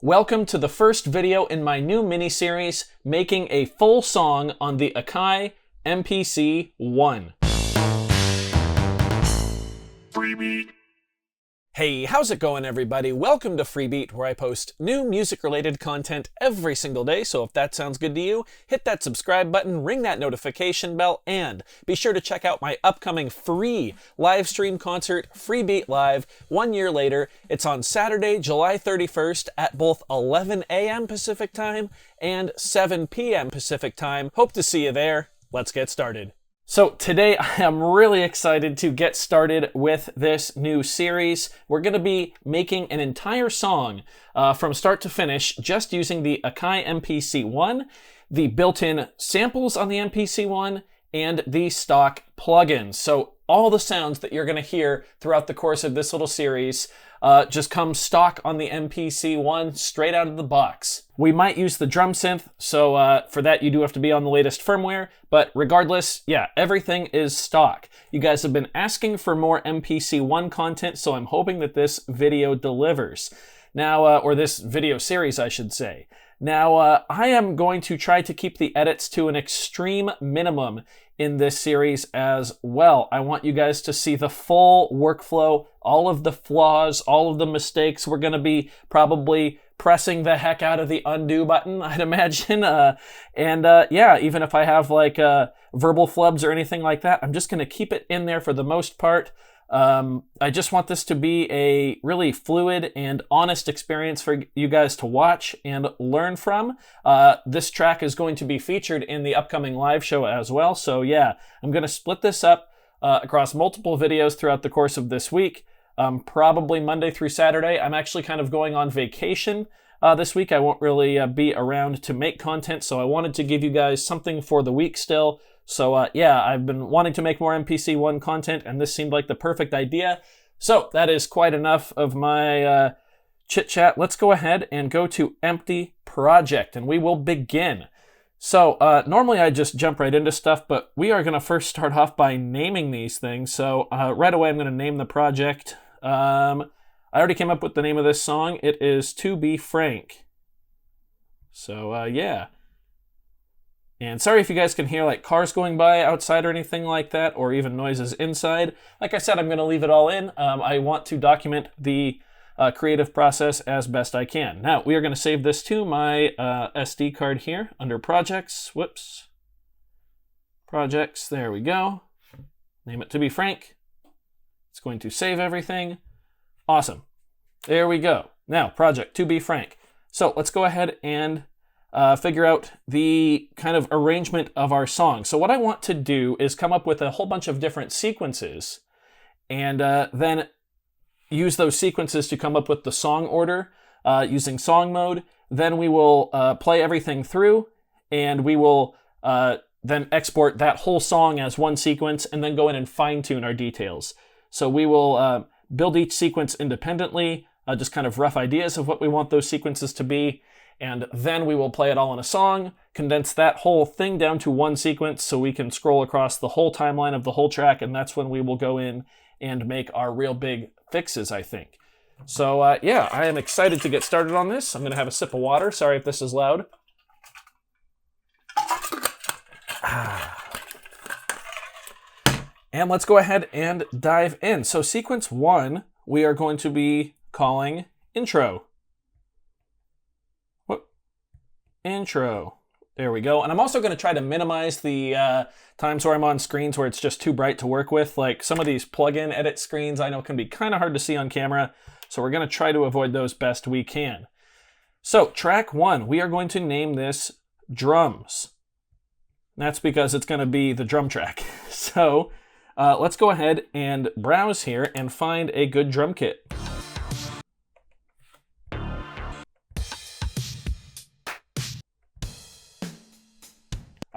Welcome to the first video in my new miniseries, making a full song on the Akai MPC One. Freebeat. Hey, how's it going everybody? Welcome to Freebeat, where I post new music-related content every single day, so if that sounds good to you, hit that subscribe button, ring that notification bell, and be sure to check out my upcoming free live stream concert, Freebeat Live, 1 year later. It's on Saturday, July 31st at both 11 a.m. Pacific Time and 7 p.m. Pacific Time. Hope to see you there. Let's get started. So today I am really excited to get started with this new series. We're going to be making an entire song from start to finish just using the Akai MPC One, the built-in samples on the MPC One, and the stock plugins. So all the sounds that you're going to hear throughout the course of this little series just come stock on the MPC One straight out of the box. We might use the drum synth, so for that you do have to be on the latest firmware, but regardless, yeah, everything is stock. You guys have been asking for more MPC One content, so I'm hoping that this video delivers. Now, or this video series, I should say. Now, I am going to try to keep the edits to an extreme minimum in this series as well. I want you guys to see the full workflow, all of the flaws, all of the mistakes. We're going to be probably pressing the heck out of the undo button, I'd imagine. Yeah, even if I have like verbal flubs or anything like that, I'm just going to keep it in there for the most part. I just want this to be a really fluid and honest experience for you guys to watch and learn from. This track is going to be featured in the upcoming live show as well. So yeah, I'm going to split this up across multiple videos throughout the course of this week. Probably Monday through Saturday. I'm actually kind of going on vacation this week. I won't really be around to make content, so I wanted to give you guys something for the week still. So yeah, I've been wanting to make more MPC One content, and this seemed like the perfect idea. So that is quite enough of my chit-chat. Let's go ahead and go to Empty Project, and we will begin. So normally I just jump right into stuff, but we are going to first start off by naming these things. So right away I'm going to name the project. I already came up with the name of this song. It is To Be Frank. So yeah. And sorry if you guys can hear like cars going by outside or anything like that, or even noises inside. Like I said, I'm going to leave it all in. I want to document the creative process as best I can. Now, we are going to save this to my SD card here under Projects. Whoops. Projects, there we go. Name it To Be Frank. It's going to save everything. Awesome. There we go. Now, project To Be Frank. So let's go ahead and figure out the kind of arrangement of our song. So what I want to do is come up with a whole bunch of different sequences and then use those sequences to come up with the song order using song mode. Then we will play everything through, and we will then export that whole song as one sequence and then go in and fine-tune our details. So we will build each sequence independently, just kind of rough ideas of what we want those sequences to be, and then we will play it all in a song, condense that whole thing down to one sequence so we can scroll across the whole timeline of the whole track, and that's when we will go in and make our real big fixes, I think. So yeah, I am excited to get started on this. I'm going to have a sip of water. Sorry if this is loud. And let's go ahead and dive in. So sequence 1, we are going to be calling Intro. Intro. There we go. And I'm also going to try to minimize the times where I'm on screens where it's just too bright to work with. Like some of these plug-in edit screens I know can be kind of hard to see on camera, so we're going to try to avoid those best we can. So track 1, we are going to name this Drums. That's because it's going to be the drum track. So let's go ahead and browse here and find a good drum kit.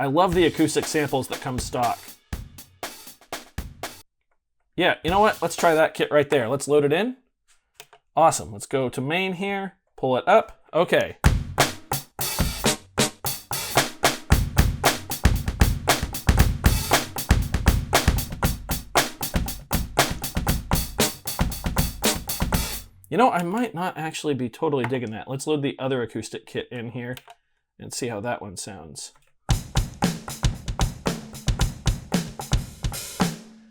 I love the acoustic samples that come stock. Yeah, you know what? Let's try that kit right there. Let's load it in. Awesome. Let's go to main here, pull it up. Okay. You know, I might not actually be totally digging that. Let's load the other acoustic kit in here and see how that one sounds.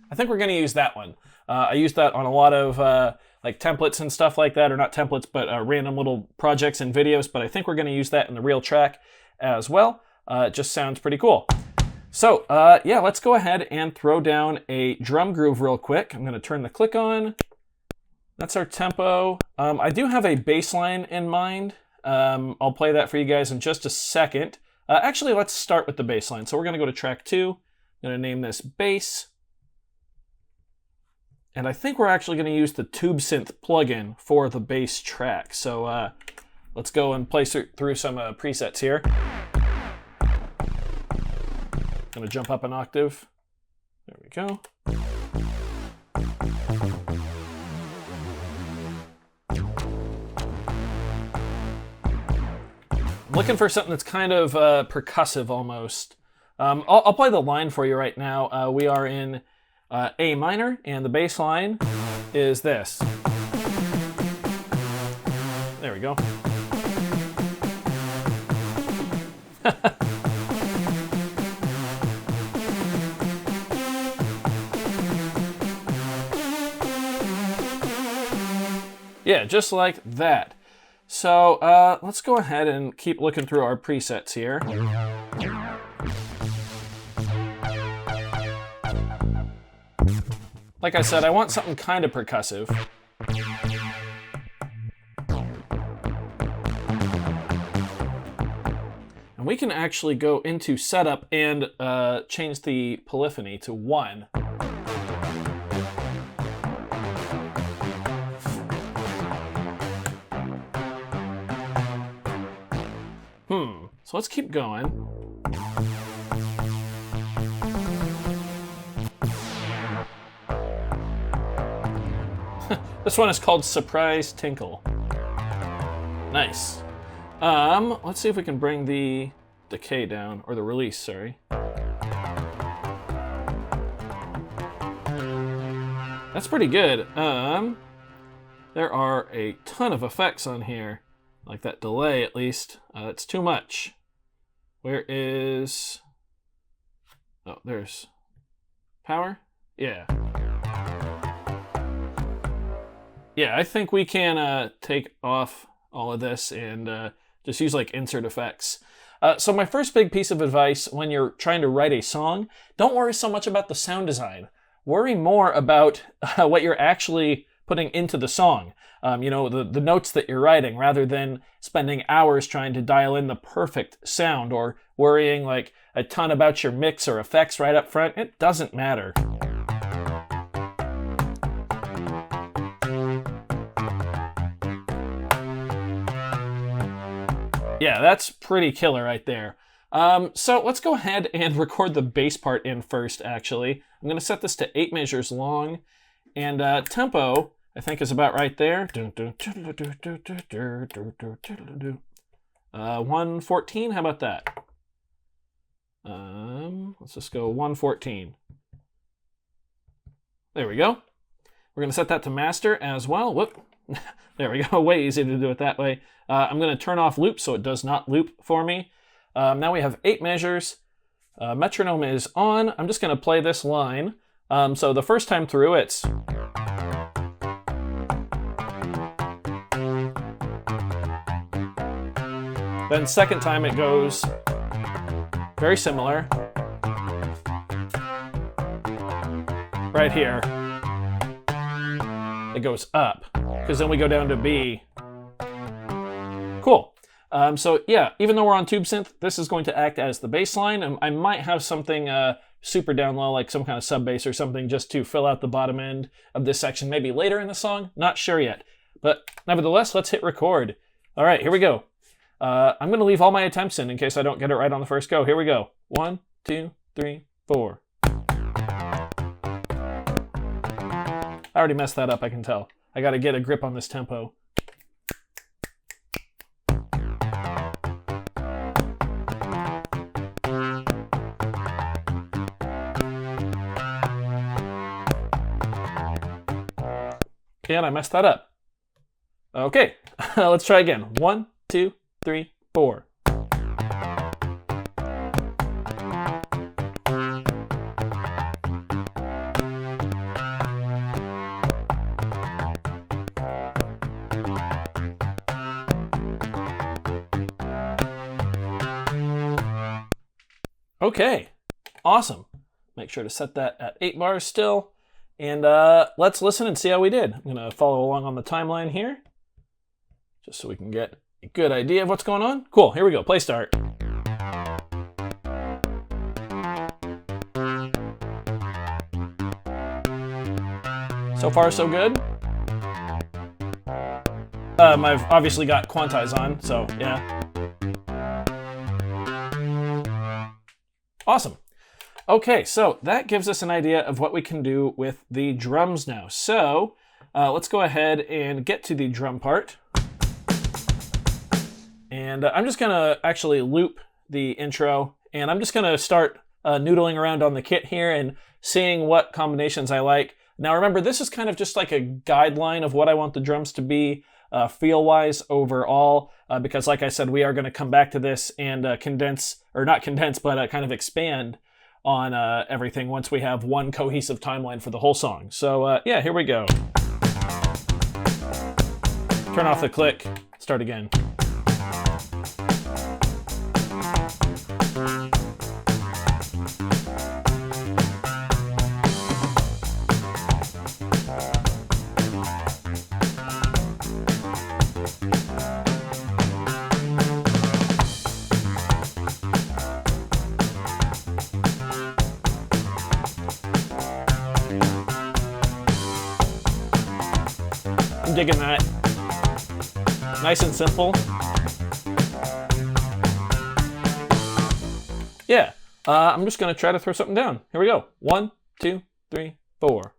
I think we're going to use that one. I use that on a lot of like templates and stuff like that, or not templates, but random little projects and videos, but I think we're going to use that in the real track as well. It just sounds pretty cool. So yeah, let's go ahead and throw down a drum groove real quick. I'm going to turn the click on. That's our tempo. I do have a bass line in mind. I'll play that for you guys in just a second. Actually, let's start with the bass line. So we're going to go to track 2. I'm going to name this bass. And I think we're actually going to use the Tube Synth plugin for the bass track. So let's go and play through some presets here. Going to jump up an octave. There we go. I'm looking for something that's kind of percussive almost. I'll play the line for you right now. We are in A minor, and the bass line is this. There we go. Yeah, just like that. So let's go ahead and keep looking through our presets here. Like I said, I want something kind of percussive. And we can actually go into setup and change the polyphony to 1. So let's keep going. This one is called Surprise Tinkle. Nice. Let's see if we can bring the decay down, or the release, sorry. That's pretty good. There are a ton of effects on here. Like that delay, at least. That's too much. Where is... Oh, there's... Power? Yeah. Yeah, I think we can take off all of this and just use like insert effects. So my first big piece of advice when you're trying to write a song, don't worry so much about the sound design. Worry more about what you're actually putting into the song. You know, the notes that you're writing, rather than spending hours trying to dial in the perfect sound or worrying like a ton about your mix or effects right up front. It doesn't matter. Yeah, that's pretty killer right there. So let's go ahead and record the bass part in first, actually. I'm going to set this to 8 measures long, and tempo, I think, is about right there. 114, how about that? Let's just go 114. There we go. We're going to set that to master as well. Whoop. There we go. Way easier to do it that way. I'm going to turn off loop so it does not loop for me. Now we have 8 measures. Metronome is on. I'm just going to play this line. So the first time through, it's... Then second time it goes very similar. Right here. It goes up, because then we go down to B. Cool. So yeah, even though we're on Tube Synth, this is going to act as the bass line. I might have something super down low, like some kind of sub bass or something, just to fill out the bottom end of this section, maybe later in the song. Not sure yet. But nevertheless, let's hit record. All right, here we go. I'm going to leave all my attempts in case I don't get it right on the first go. Here we go. 1, 2, 3, 4. I already messed that up, I can tell. I got to get a grip on this tempo. And I messed that up. Okay, let's try again. 1, 2, 3, 4. Okay, awesome. Make sure to set that at 8 bars still. And let's listen and see how we did. I'm going to follow along on the timeline here, just so we can get a good idea of what's going on. Cool, here we go. Play start. So far, so good. I've obviously got quantize on, so yeah. Awesome. Okay, so that gives us an idea of what we can do with the drums now. So let's go ahead and get to the drum part. And I'm just going to actually loop the intro, and I'm just going to start noodling around on the kit here and seeing what combinations I like. Now remember, this is kind of just like a guideline of what I want the drums to be feel-wise overall, because like I said, we are going to come back to this and condense, or not condense, but kind of expand on everything once we have one cohesive timeline for the whole song. So yeah, here we go. Turn off the click, start again. I'm digging that. Nice and simple. Yeah, I'm just gonna try to throw something down. Here we go. 1, 2, 3, 4.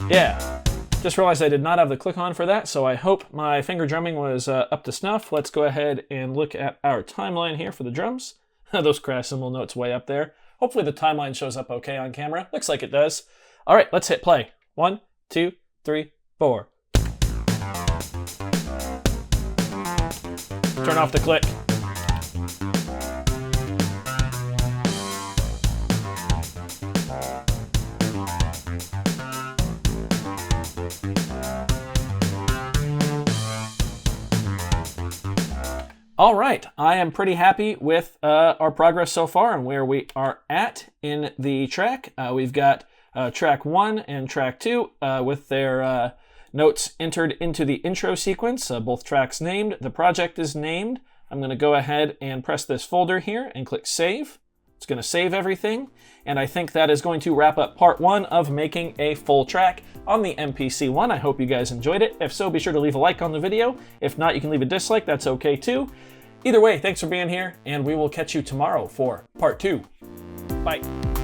Yeah, just realized I did not have the click on for that, so I hope my finger drumming was up to snuff. Let's go ahead and look at our timeline here for the drums. Those crash cymbal notes way up there. Hopefully the timeline shows up okay on camera. Looks like it does. All right, let's hit play. 1, 2, 3, 4. Turn off the click. All right, I am pretty happy with our progress so far and where we are at in the track. We've got track 1 and track 2 with their notes entered into the intro sequence, both tracks named. The project is named. I'm going to go ahead and press this folder here and click save. It's going to save everything, and I think that is going to wrap up part 1 of making a full track on the MPC One. I hope you guys enjoyed it. If so, be sure to leave a like on the video. If not, you can leave a dislike. That's okay too. Either way, thanks for being here, and we will catch you tomorrow for part 2. Bye.